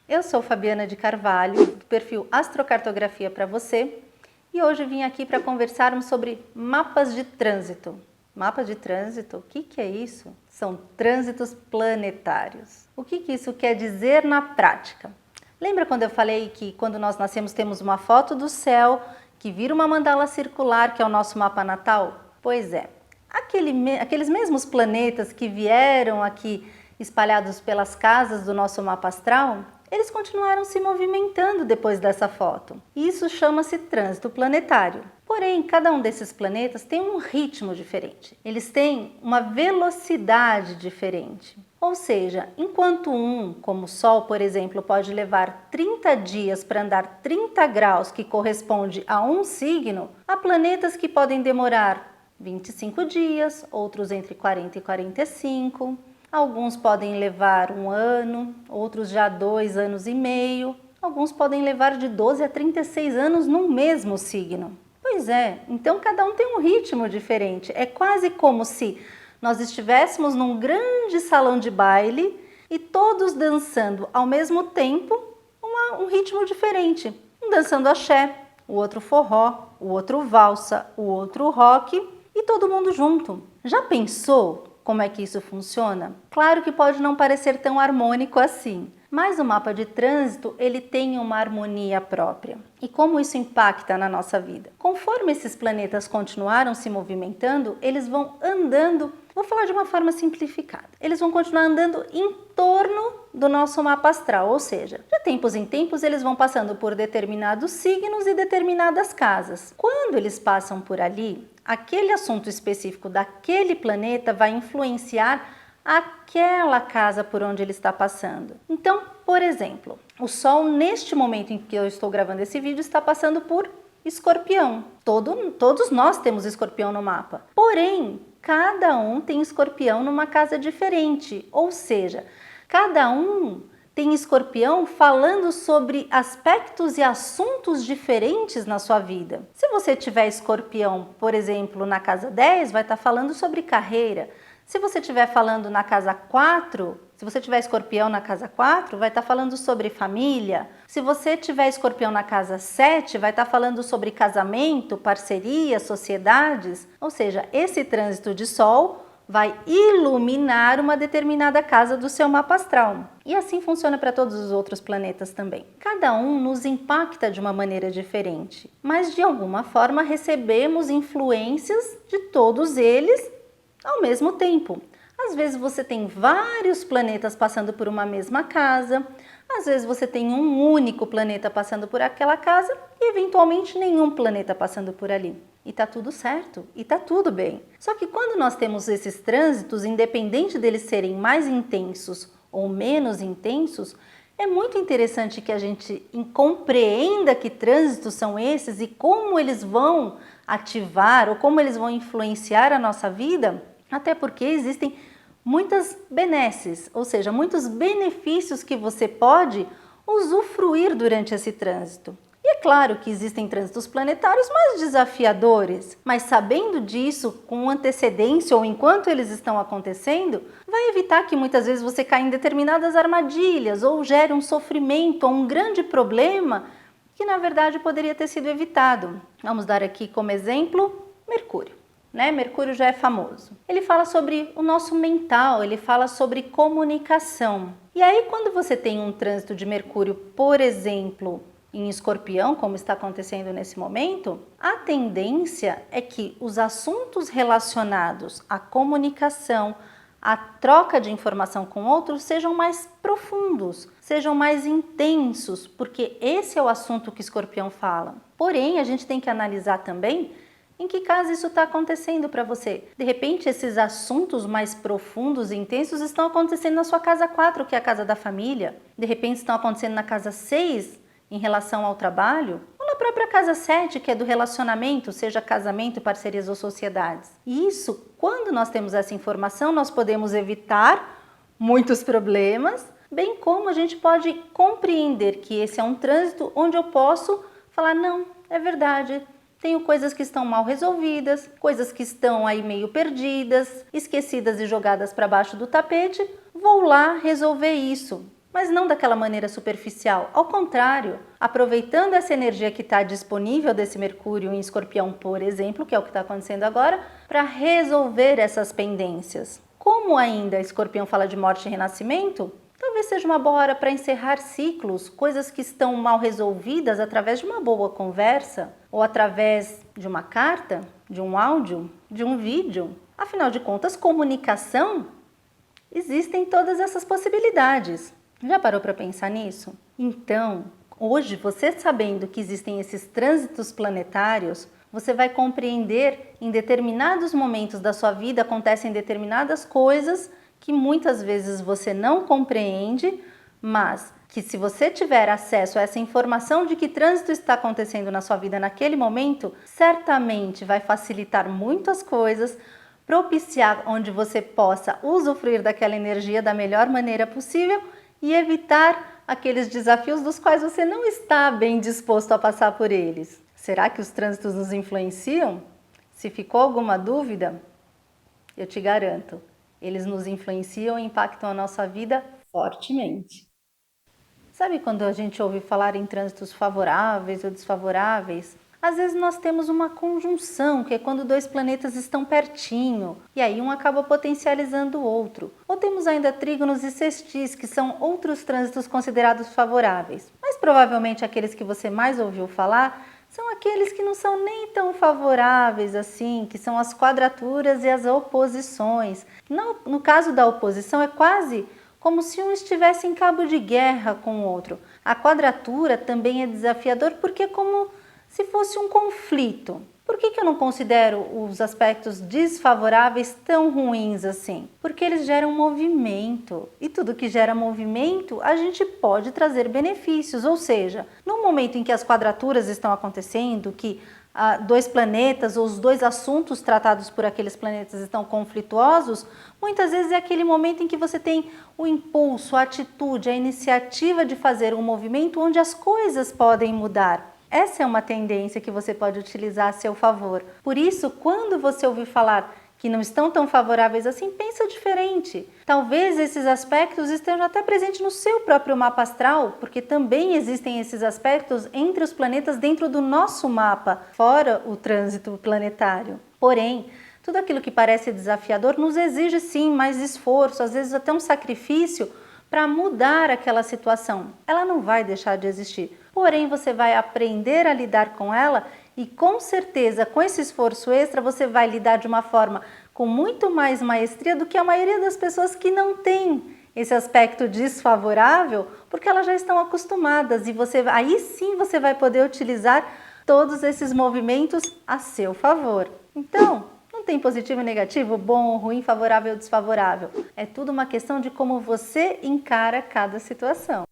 Eu sou Fabiana de Carvalho, do perfil Astrocartografia para você, e hoje vim aqui para conversarmos sobre mapas de trânsito. Mapa de trânsito, o que é isso? São trânsitos planetários. O que isso quer dizer na prática? Lembra quando eu falei que quando nós nascemos temos uma foto do céu que vira uma mandala circular, que é o nosso mapa natal? Pois é, aqueles mesmos planetas que vieram aqui espalhados pelas casas do nosso mapa astral, eles continuaram se movimentando depois dessa foto. Isso chama-se trânsito planetário. Porém, cada um desses planetas tem um ritmo diferente. Eles têm uma velocidade diferente. Ou seja, enquanto como o Sol, por exemplo, pode levar 30 dias para andar 30 graus, que corresponde a um signo, há planetas que podem demorar 25 dias, outros entre 40 e 45. Alguns podem levar 1 ano, outros já 2 anos e meio. Alguns podem levar de 12 a 36 anos no mesmo signo. Pois é, então cada um tem um ritmo diferente. É quase como se nós estivéssemos num grande salão de baile e todos dançando ao mesmo tempo um ritmo diferente. Um dançando axé, o outro forró, o outro valsa, o outro rock e todo mundo junto. Já pensou como é que isso funciona? Claro que pode não parecer tão harmônico assim, mas o mapa de trânsito ele tem uma harmonia própria. E como isso impacta na nossa vida? Conforme esses planetas continuaram se movimentando, eles vão andando, vou falar de uma forma simplificada, eles vão continuar andando em torno do nosso mapa astral, ou seja, de tempos em tempos eles vão passando por determinados signos e determinadas casas. Quando eles passam por ali, aquele assunto específico daquele planeta vai influenciar aquela casa por onde ele está passando. Então, por exemplo, o Sol neste momento em que eu estou gravando esse vídeo está passando por Escorpião. Todos nós temos Escorpião no mapa. Porém, cada um tem Escorpião numa casa diferente, ou seja, cada um tem Escorpião falando sobre aspectos e assuntos diferentes na sua vida. Se você tiver Escorpião, por exemplo, na casa 10, vai estar falando sobre carreira. Se você estiver falando na casa 4, se você tiver Escorpião na casa 4, vai estar falando sobre família. Se você tiver Escorpião na casa 7, vai estar falando sobre casamento, parceria, sociedades. Ou seja, esse trânsito de Sol vai iluminar uma determinada casa do seu mapa astral. E assim funciona para todos os outros planetas também. Cada um nos impacta de uma maneira diferente, mas de alguma forma recebemos influências de todos eles ao mesmo tempo. Às vezes você tem vários planetas passando por uma mesma casa, às vezes você tem um único planeta passando por aquela casa e eventualmente nenhum planeta passando por ali. E tá tudo certo, e tá tudo bem. Só que quando nós temos esses trânsitos, independente deles serem mais intensos ou menos intensos, é muito interessante que a gente compreenda que trânsitos são esses e como eles vão ativar ou como eles vão influenciar a nossa vida, até porque existem muitas benesses, ou seja, muitos benefícios que você pode usufruir durante esse trânsito. E é claro que existem trânsitos planetários mais desafiadores, mas sabendo disso com antecedência ou enquanto eles estão acontecendo, vai evitar que muitas vezes você caia em determinadas armadilhas ou gere um sofrimento ou um grande problema que na verdade poderia ter sido evitado. Vamos dar aqui como exemplo Mercúrio. Mercúrio já é famoso. Ele fala sobre o nosso mental, ele fala sobre comunicação. E aí quando você tem um trânsito de Mercúrio, por exemplo, em Escorpião, como está acontecendo nesse momento, a tendência é que os assuntos relacionados à comunicação, à troca de informação com outros sejam mais profundos, sejam mais intensos, porque esse é o assunto que Escorpião fala. Porém, a gente tem que analisar também em que caso isso está acontecendo para você. De repente, esses assuntos mais profundos e intensos estão acontecendo na sua casa 4, que é a casa da família. De repente, estão acontecendo na casa 6, em relação ao trabalho, ou na própria casa 7, que é do relacionamento, seja casamento, parcerias ou sociedades. E isso, quando nós temos essa informação, nós podemos evitar muitos problemas, bem como a gente pode compreender que esse é um trânsito onde eu posso falar, não, é verdade, tenho coisas que estão mal resolvidas, coisas que estão aí meio perdidas, esquecidas e jogadas para baixo do tapete, vou lá resolver isso. mas não daquela maneira superficial. Ao contrário, aproveitando essa energia que está disponível desse Mercúrio em Escorpião, por exemplo, que é o que está acontecendo agora, para resolver essas pendências. Como ainda Escorpião fala de morte e renascimento, talvez seja uma boa hora para encerrar ciclos, coisas que estão mal resolvidas através de uma boa conversa, ou através de uma carta, de um áudio, de um vídeo. Afinal de contas, comunicação, existem todas essas possibilidades. Já parou para pensar nisso? Então, hoje, você sabendo que existem esses trânsitos planetários, você vai compreender em determinados momentos da sua vida acontecem determinadas coisas que muitas vezes você não compreende, mas que se você tiver acesso a essa informação de que trânsito está acontecendo na sua vida naquele momento, certamente vai facilitar muitas coisas, propiciar onde você possa usufruir daquela energia da melhor maneira possível e evitar aqueles desafios dos quais você não está bem disposto a passar por eles. Será que os trânsitos nos influenciam? Se ficou alguma dúvida, eu te garanto, eles nos influenciam e impactam a nossa vida fortemente. Sabe quando a gente ouve falar em trânsitos favoráveis ou desfavoráveis? Às vezes nós temos uma conjunção, que é quando dois planetas estão pertinho, e aí um acaba potencializando o outro. Ou temos ainda trígonos e sextis, que são outros trânsitos considerados favoráveis. Mas provavelmente aqueles que você mais ouviu falar são aqueles que não são nem tão favoráveis assim, que são as quadraturas e as oposições. No caso da oposição, é quase como se um estivesse em cabo de guerra com o outro. A quadratura também é desafiador porque é como se fosse um conflito. Por que eu não considero os aspectos desfavoráveis tão ruins assim? Porque eles geram movimento. E tudo que gera movimento, a gente pode trazer benefícios. Ou seja, no momento em que as quadraturas estão acontecendo, que dois planetas ou os dois assuntos tratados por aqueles planetas estão conflituosos, muitas vezes é aquele momento em que você tem o impulso, a atitude, a iniciativa de fazer um movimento onde as coisas podem mudar. Essa é uma tendência que você pode utilizar a seu favor. Por isso, quando você ouvir falar que não estão tão favoráveis assim, pensa diferente. Talvez esses aspectos estejam até presentes no seu próprio mapa astral, porque também existem esses aspectos entre os planetas dentro do nosso mapa, fora o trânsito planetário. Porém, tudo aquilo que parece desafiador nos exige sim mais esforço, às vezes até um sacrifício, para mudar aquela situação. Ela não vai deixar de existir, porém você vai aprender a lidar com ela e com certeza com esse esforço extra você vai lidar de uma forma com muito mais maestria do que a maioria das pessoas que não tem esse aspecto desfavorável, porque elas já estão acostumadas e aí sim você vai poder utilizar todos esses movimentos a seu favor. Então, não tem positivo e negativo, bom, ruim, favorável ou desfavorável. É tudo uma questão de como você encara cada situação.